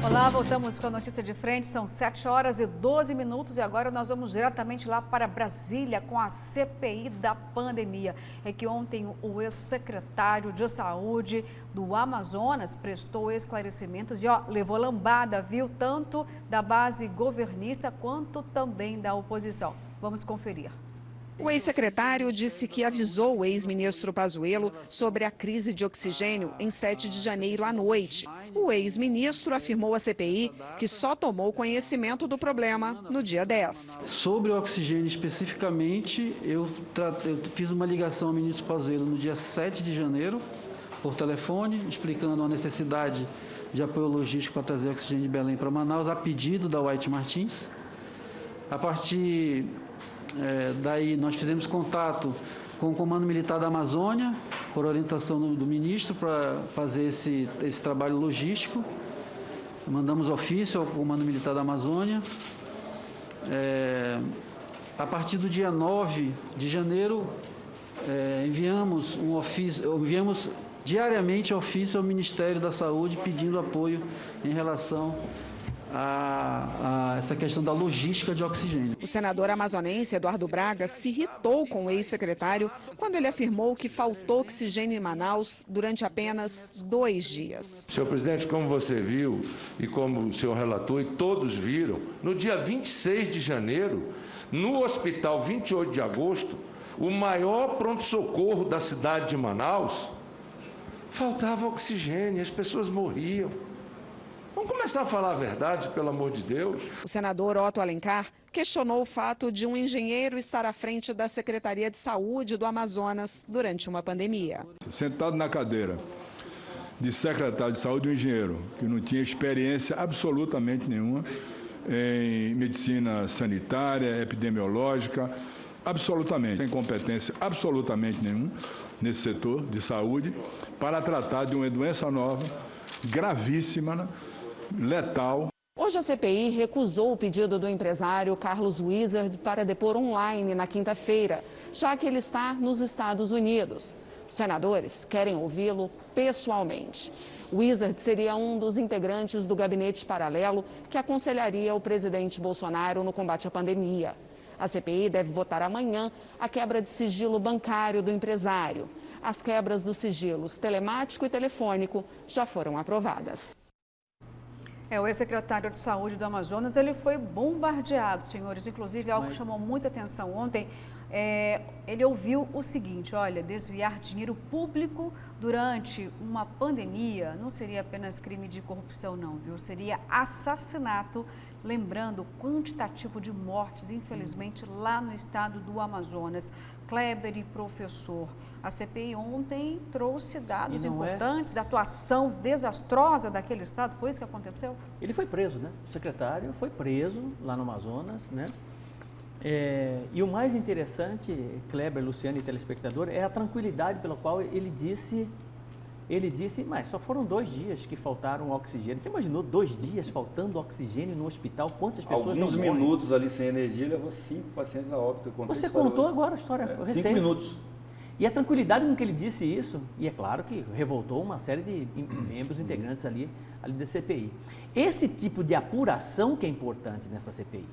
Olá, voltamos com a notícia de frente, são 7h12 e agora nós vamos diretamente lá para Brasília com a CPI da pandemia. É que ontem o ex-secretário de Saúde do Amazonas prestou esclarecimentos e levou lambada, viu, tanto da base governista quanto também da oposição. Vamos conferir. O ex-secretário disse que avisou o ex-ministro Pazuello sobre a crise de oxigênio em 7 de janeiro à noite. O ex-ministro afirmou à CPI que só tomou conhecimento do problema no dia 10. Sobre o oxigênio especificamente, eu fiz uma ligação ao ministro Pazuello no dia 7 de janeiro, por telefone, explicando a necessidade de apoio logístico para trazer oxigênio de Belém para Manaus, a pedido da White Martins. A partir daí nós fizemos contato com o Comando Militar da Amazônia, por orientação do ministro, para fazer esse trabalho logístico. Mandamos ofício ao Comando Militar da Amazônia. A partir do dia 9 de janeiro, enviamos diariamente ofício ao Ministério da Saúde pedindo apoio em relação a essa questão da logística de oxigênio. O senador amazonense Eduardo Braga se irritou com o ex-secretário quando ele afirmou que faltou oxigênio em Manaus durante apenas 2 dias. Senhor presidente, como você viu e como o senhor relatou e todos viram, no dia 26 de janeiro, no hospital 28 de agosto, o maior pronto-socorro da cidade de Manaus, faltava oxigênio, as pessoas morriam. Vamos começar a falar a verdade, pelo amor de Deus. O senador Otto Alencar questionou o fato de um engenheiro estar à frente da Secretaria de Saúde do Amazonas durante uma pandemia. Sentado na cadeira de secretário de saúde, um engenheiro que não tinha experiência absolutamente nenhuma em medicina sanitária, epidemiológica, absolutamente, sem competência absolutamente nenhuma nesse setor de saúde, para tratar de uma doença nova, gravíssima, letal. Hoje a CPI recusou o pedido do empresário Carlos Wizard para depor online na quinta-feira, já que ele está nos Estados Unidos. Os senadores querem ouvi-lo pessoalmente. Wizard seria um dos integrantes do gabinete paralelo que aconselharia o presidente Bolsonaro no combate à pandemia. A CPI deve votar amanhã a quebra de sigilo bancário do empresário. As quebras dos sigilos telemático e telefônico já foram aprovadas. O ex-secretário de Saúde do Amazonas, ele foi bombardeado, senhores. Inclusive, algo que chamou muita atenção ontem, ele ouviu o seguinte: olha, desviar dinheiro público durante uma pandemia não seria apenas crime de corrupção, não, viu? Seria assassinato, lembrando o quantitativo de mortes, infelizmente, lá no estado do Amazonas. Kleber e professor, a CPI ontem trouxe dados importantes da atuação desastrosa daquele estado. Foi isso que aconteceu? Ele foi preso, né? O secretário foi preso lá no Amazonas, né? E o mais interessante, Kleber, Luciano e telespectador, é a tranquilidade pela qual ele disse, mas só foram 2 dias que faltaram oxigênio. Você imaginou 2 dias faltando oxigênio no hospital? Quantas pessoas não morrem? Alguns minutos ali sem energia, levou 5 pacientes a óbito. Você contou agora a história recente. 5 minutos. E a tranquilidade com que ele disse isso, e é claro que revoltou uma série de membros integrantes ali da CPI. Esse tipo de apuração que é importante nessa CPI.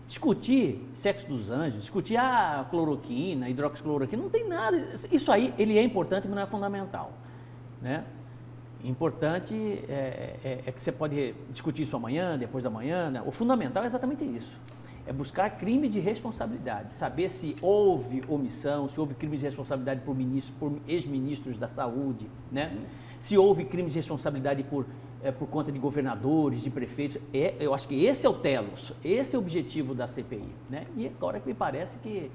Discutir sexo dos anjos, discutir a cloroquina, hidroxicloroquina, não tem nada. Isso aí, ele é importante, mas não é fundamental, né? Importante é que você pode discutir isso amanhã, depois da manhã, né? O fundamental é exatamente isso. É buscar crime de responsabilidade, saber se houve omissão, se houve crime de responsabilidade por ex-ministros da saúde, né? Se houve crime de responsabilidade por conta de governadores, de prefeitos. Eu acho que esse é o telos, esse é o objetivo da CPI, né? E agora que me parece que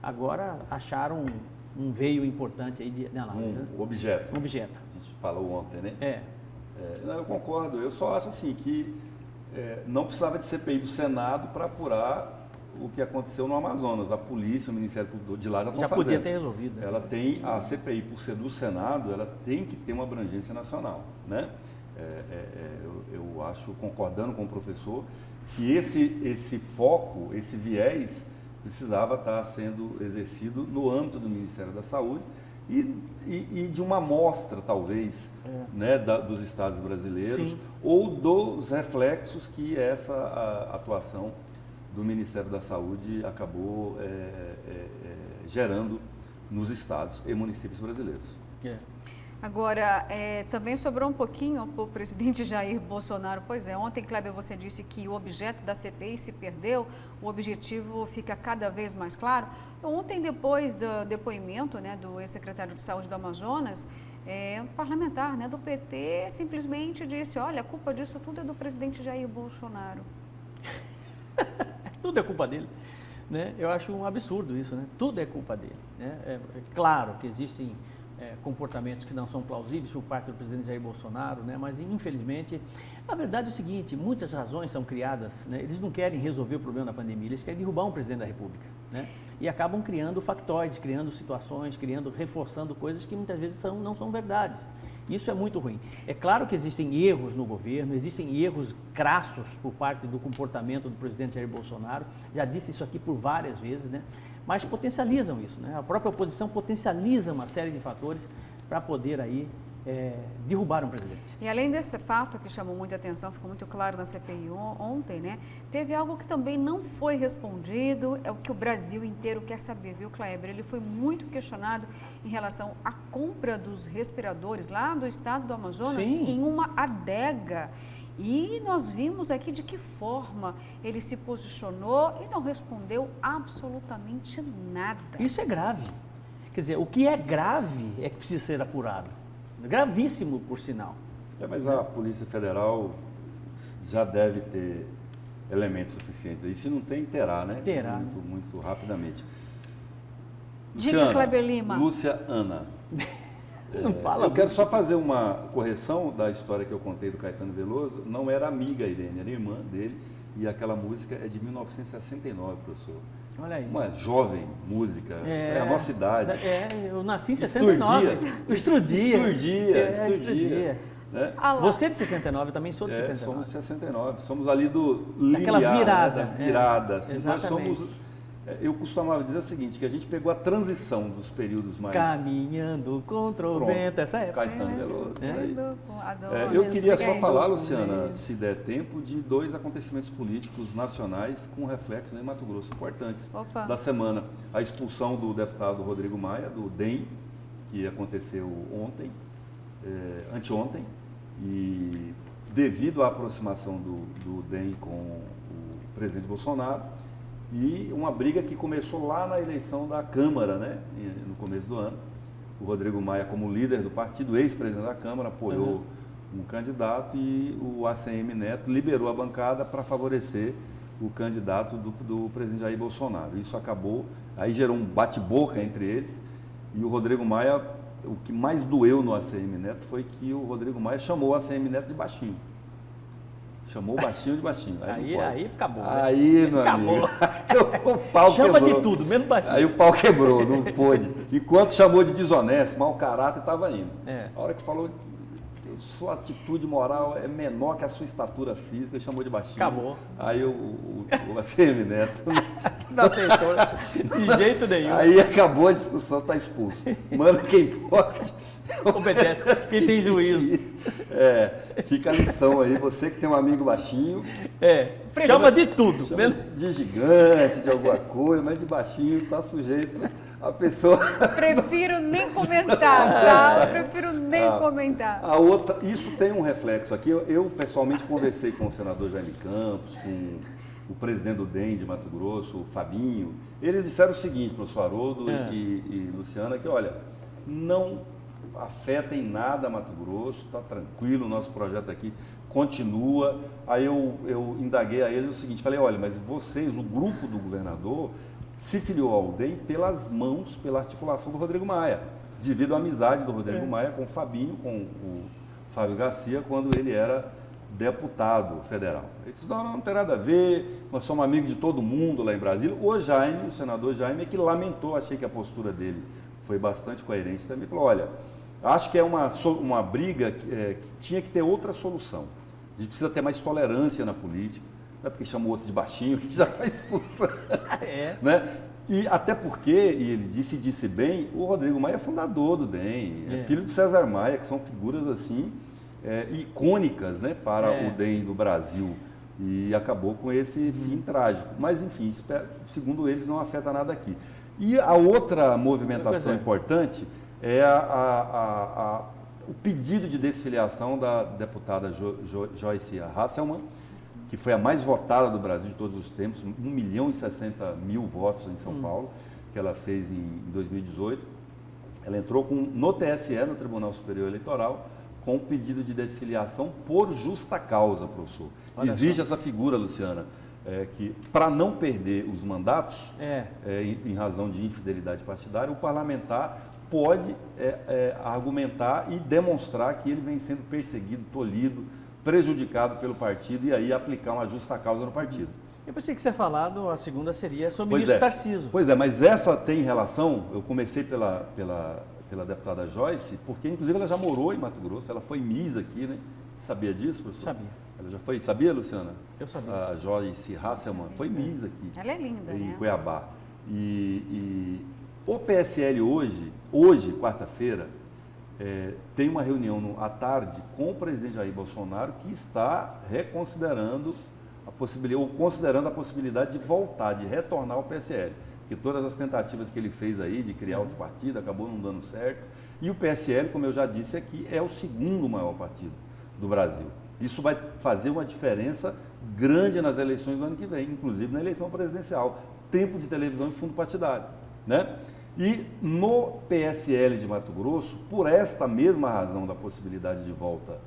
agora acharam um veio importante aí de análise. Um objeto. Um objeto. A gente falou ontem, né? Não, eu concordo, eu só acho assim que não precisava de CPI do Senado para apurar o que aconteceu no Amazonas. A polícia, o Ministério Público de lá já estão fazendo. Já podia ter resolvido. Né? Ela tem, a CPI, por ser do Senado, ela tem que ter uma abrangência nacional, né? Eu acho, concordando com o professor, que esse foco, esse viés, precisava estar sendo exercido no âmbito do Ministério da Saúde e de uma amostra, talvez, né, dos estados brasileiros, Sim. ou dos reflexos que essa atuação do Ministério da Saúde acabou gerando nos estados e municípios brasileiros. Agora, também sobrou um pouquinho para o presidente Jair Bolsonaro. Pois é, ontem, Kleber, você disse que o objeto da CPI se perdeu, o objetivo fica cada vez mais claro. Ontem, depois do depoimento, né, do ex-secretário de Saúde do Amazonas, um parlamentar, né, do PT simplesmente disse, olha, a culpa disso tudo é do presidente Jair Bolsonaro. Tudo é culpa dele. Né? Eu acho um absurdo isso, né? Tudo é culpa dele. Né? É claro que existem comportamentos que não são plausíveis por parte do presidente Jair Bolsonaro, né? Mas infelizmente, a verdade é o seguinte, muitas razões são criadas, né? Eles não querem resolver o problema da pandemia, eles querem derrubar um presidente da República, né? E acabam criando factoides, criando situações, reforçando coisas que muitas vezes não são verdades. Isso é muito ruim. É claro que existem erros no governo, existem erros crassos por parte do comportamento do presidente Jair Bolsonaro, já disse isso aqui por várias vezes, né? Mas potencializam isso, né? A própria oposição potencializa uma série de fatores para poder aí derrubar um presidente. E além desse fato que chamou muita atenção, ficou muito claro na CPI ontem, né? Teve algo que também não foi respondido, é o que o Brasil inteiro quer saber, viu, Kleber? Ele foi muito questionado em relação à compra dos respiradores lá do estado do Amazonas. Sim. Em uma adega. E nós vimos aqui de que forma ele se posicionou e não respondeu absolutamente nada. Isso é grave. Quer dizer, o que é grave é que precisa ser apurado. Gravíssimo, por sinal. Mas a Polícia Federal já deve ter elementos suficientes aí. Se não tem, terá, né? Terá. Muito rapidamente. Diga, Kleber Lima. Lúcia Ana. Não fala. Eu quero só fazer uma correção da história que eu contei do Caetano Veloso. Não era amiga Irene, era irmã dele. E aquela música é de 1969, professor. Olha aí. Uma jovem música, é a nossa idade. Eu nasci em 69. Esturdia. Né? Você é de 69, eu também sou de 69. Somos de 69. Somos ali do daquela virada. Né? Da virada. Assim, exatamente. Nós somos... Eu costumava dizer o seguinte, que a gente pegou a transição dos períodos mais... Caminhando contra o vento, essa época. Caetano Veloso. Eu queria só falar, Luciana, se der tempo, de 2 acontecimentos políticos nacionais com reflexos em Mato Grosso importantes da semana. A expulsão do deputado Rodrigo Maia, do DEM, que aconteceu anteontem, e devido à aproximação do DEM com o presidente Bolsonaro, e uma briga que começou lá na eleição da Câmara, né, no começo do ano. O Rodrigo Maia, como líder do partido, ex-presidente da Câmara, apoiou um candidato e o ACM Neto liberou a bancada para favorecer o candidato do presidente Jair Bolsonaro. Isso acabou, aí gerou um bate-boca entre eles e o Rodrigo Maia, o que mais doeu no ACM Neto foi que o Rodrigo Maia chamou o ACM Neto de baixinho. Chamou o baixinho de baixinho. Aí acabou. Aí, meu amigo, o pau chama quebrou. de tudo, menos baixinho. Aí o pau quebrou, não pôde. Enquanto chamou de desonesto, mau caráter, estava indo. A hora que falou, sua atitude moral é menor que a sua estatura física, chamou de baixinho. Acabou. Aí o ACM Neto... Não aceitou, de jeito nenhum. Aí acabou a discussão, está expulso. Manda quem pode... Obedece, quem tem juízo. Fica a lição aí, você que tem um amigo baixinho. Chama de tudo. Chama de gigante, de alguma coisa, mas de baixinho está sujeito a pessoa... Prefiro nem comentar, tá? Prefiro nem comentar. A outra, isso tem um reflexo aqui. Eu pessoalmente conversei com o senador Jaime Campos, com o presidente do DEM de Mato Grosso, o Fabinho. Eles disseram o seguinte, professor Haroldo e Luciana, que olha, não afeta em nada Mato Grosso, está tranquilo, o nosso projeto aqui continua. Aí eu indaguei a eles o seguinte, falei, olha, mas vocês, o grupo do governador, se filiou ao DEM pela articulação do Rodrigo Maia, devido à amizade do Rodrigo Maia com o Fabinho, com o Fábio Garcia, quando ele era deputado federal. Ele disse, não tem nada a ver, nós somos amigos de todo mundo lá em Brasília. O senador Jaime, que lamentou, achei que a postura dele foi bastante coerente também, falou, olha, acho que é uma briga que tinha que ter outra solução. A gente precisa ter mais tolerância na política, não é porque chamou outro de baixinho que já está expulsando. Né? E até porque, e ele disse bem, o Rodrigo Maia é fundador do DEM, é filho de César Maia, que são figuras assim icônicas, né, para o DEM do Brasil. E acabou com esse fim trágico. Mas, enfim, segundo eles, não afeta nada aqui. E a outra movimentação importante é o pedido de desfiliação da deputada Joyce Hasselmann, que foi a mais votada do Brasil de todos os tempos, 1.060.000 votos em São Paulo, que ela fez em 2018. Ela entrou no TSE, no Tribunal Superior Eleitoral, com o pedido de desfiliação por justa causa, professor. Existe essa figura, Luciana, que para não perder os mandatos, em razão de infidelidade partidária, o parlamentar pode argumentar e demonstrar que ele vem sendo perseguido, tolhido, prejudicado pelo partido e aí aplicar uma justa causa no partido. Eu pensei que você ia falar, a segunda seria sobre o ministro Tarcísio. Pois é, mas essa tem relação, eu comecei pela deputada Joyce, porque inclusive ela já morou em Mato Grosso, ela foi Miss aqui, né? Sabia disso, professor? Sabia. Ela já foi, sabia, Luciana? Eu sabia. A Joyce Hasselmann foi Miss aqui. Ela é linda, em né? Cuiabá. E o PSL hoje, quarta-feira, tem uma reunião à tarde com o presidente Jair Bolsonaro que está reconsiderando considerando a possibilidade de voltar, de retornar ao PSL. Porque todas as tentativas que ele fez aí de criar outro partido acabou não dando certo. E o PSL, como eu já disse aqui, é o segundo maior partido do Brasil. Isso vai fazer uma diferença grande nas eleições do ano que vem, inclusive na eleição presidencial. Tempo de televisão e fundo partidário, né? E no PSL de Mato Grosso, por esta mesma razão da possibilidade de volta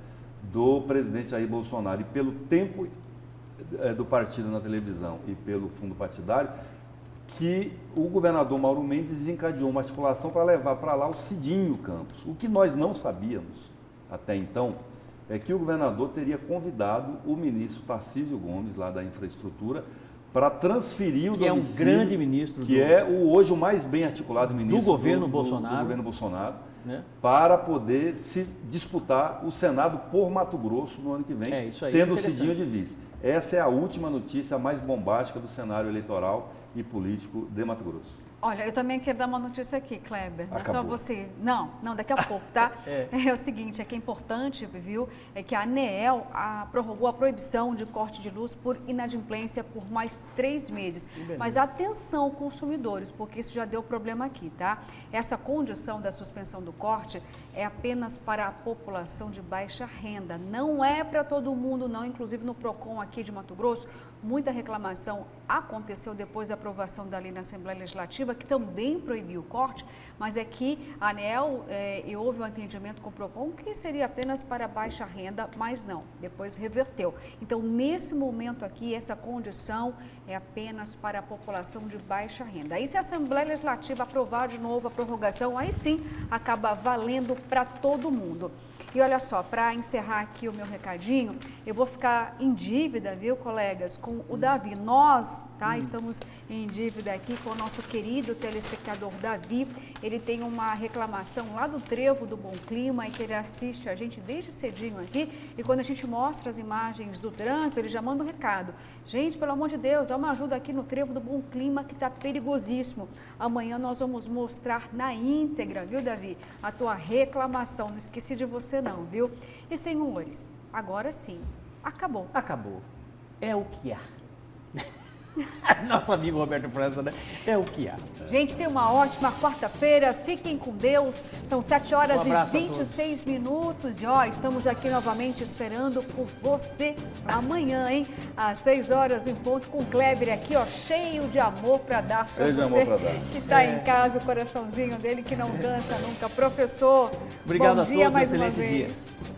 do presidente Jair Bolsonaro e pelo tempo do partido na televisão e pelo fundo partidário, que o governador Mauro Mendes desencadeou uma articulação para levar para lá o Cidinho Campos. O que nós não sabíamos até então é que o governador teria convidado o ministro Tarcísio Gomes, lá da infraestrutura, para transferir o domicílio, que é um grande ministro, que é hoje o mais bem articulado ministro do governo Bolsonaro, né? Para poder se disputar o Senado por Mato Grosso no ano que vem, tendo o Cidinho de vice. Essa é a última notícia mais bombástica do cenário eleitoral e político de Mato Grosso. Olha, eu também quero dar uma notícia aqui, Kleber. Não é só você. Não, daqui a pouco, tá? É o seguinte, é que é importante, viu? É que a ANEEL prorrogou a proibição de corte de luz por inadimplência por mais 3 meses. Mas atenção, consumidores, porque isso já deu problema aqui, tá? Essa condição da suspensão do corte é apenas para a população de baixa renda. Não é para todo mundo, não. Inclusive no PROCON aqui de Mato Grosso, muita reclamação aconteceu depois da aprovação da lei na Assembleia Legislativa, que também proibiu o corte, mas é que a ANEEL houve um atendimento com o PROCON que seria apenas para baixa renda, mas não, depois reverteu. Então, nesse momento aqui, essa condição é apenas para a população de baixa renda. Aí, se a Assembleia Legislativa aprovar de novo a prorrogação, aí sim acaba valendo para todo mundo. E olha só, para encerrar aqui o meu recadinho, eu vou ficar em dívida, viu, colegas, com o Davi. Nós, tá, estamos em dívida aqui com o nosso querido telespectador Davi. Ele tem uma reclamação lá do Trevo do Bom Clima e que ele assiste a gente desde cedinho aqui. E quando a gente mostra as imagens do trânsito, ele já manda um recado. Gente, pelo amor de Deus, dá uma ajuda aqui no Trevo do Bom Clima que está perigosíssimo. Amanhã nós vamos mostrar na íntegra, viu, Davi, a tua reclamação. Não esqueci de você não, viu? E senhores, agora sim, acabou. Acabou. É o que há. Nosso amigo Roberto França, né? É o que há. Gente, tenha uma ótima quarta-feira. Fiquem com Deus. São 7 horas e 26 minutos. E ó, estamos aqui novamente esperando por você amanhã, hein? Às 6 horas em ponto com o Kleber aqui, ó, cheio de amor para dar para você que está em casa, o coraçãozinho dele que não cansa nunca. Professor, obrigado bom dia a todos, mais uma excelente vez. dia.